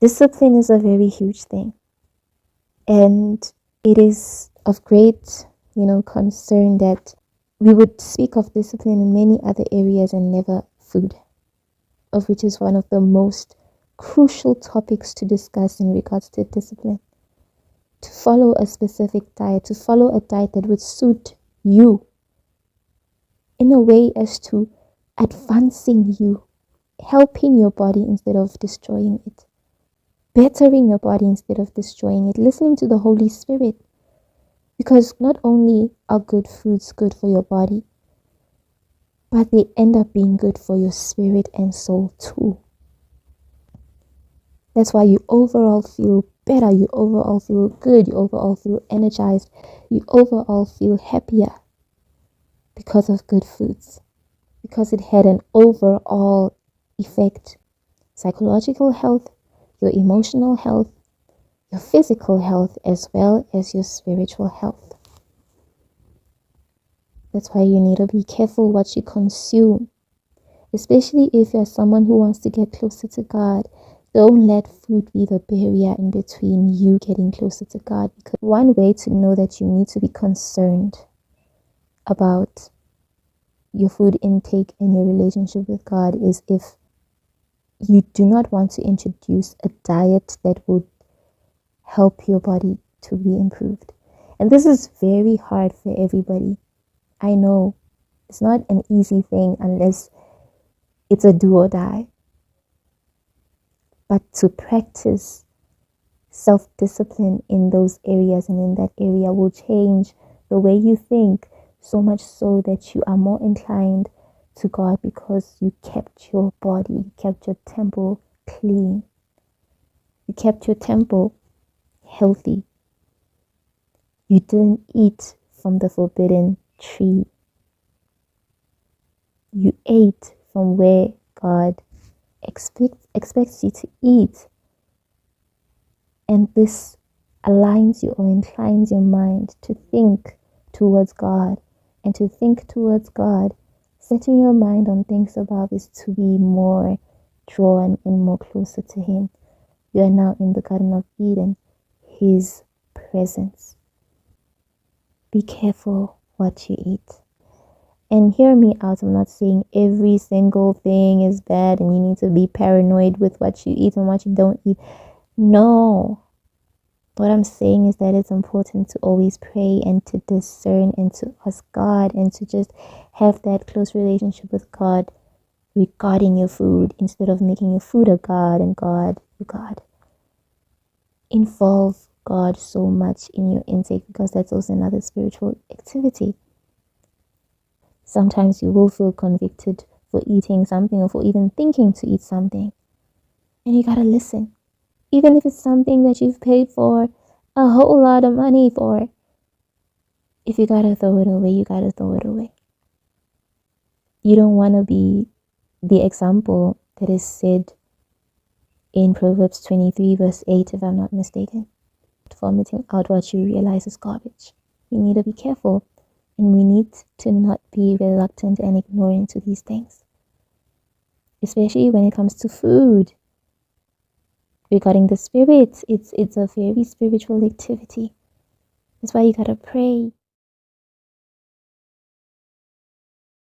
Discipline is a very huge thing, and it is of great, concern that we would speak of discipline in many other areas and never food, of which is one of the most crucial topics to discuss in regards to discipline. To follow a specific diet, to follow a diet that would suit you in a way as to advancing you, helping your body instead of destroying it, bettering your body instead of destroying it, listening to the Holy Spirit. Because not only are good foods good for your body, but they end up being good for your spirit and soul too. That's why you overall feel better, you overall feel good, you overall feel energized, you overall feel happier because of good foods. Because it had an overall effect. Psychological health, your emotional health, your physical health, as well as your spiritual health. That's why you need to be careful what you consume. Especially if you're someone who wants to get closer to God. Don't let food be the barrier in between you getting closer to God. Because one way to know that you need to be concerned about your food intake and your relationship with God is if you do not want to introduce a diet that would help your body to be improved. And this is very hard for everybody. I know it's not an easy thing unless it's a do or die. But to practice self-discipline in those areas and in that area will change the way you think, so much so that you are more inclined to God because you kept your body, you kept your temple clean, you kept your temple healthy. You didn't eat from the forbidden tree. You ate from where God expects you to eat. And this aligns you or inclines your mind to think towards God. And to think towards God, setting your mind on things above is to be more drawn and more closer to Him. You are now in the Garden of Eden, His presence. Be careful what you eat. And hear me out, I'm not saying every single thing is bad and you need to be paranoid with what you eat and what you don't eat. No. What I'm saying is that it's important to always pray and to discern and to ask God and to just have that close relationship with God regarding your food instead of making your food a God and God a God. Involve God so much in your intake because that's also another spiritual activity. Sometimes you will feel convicted for eating something or for even thinking to eat something. And you gotta listen. Even if it's something that you've paid for a whole lot of money for. If you gotta throw it away, you gotta throw it away. You don't want to be the example that is said in Proverbs 23 verse 8, if I'm not mistaken. Vomiting out what you realize is garbage. You need to be careful. And we need to not be reluctant and ignorant to these things. Especially when it comes to food. Regarding the spirit, it's a very spiritual activity. That's why you gotta pray.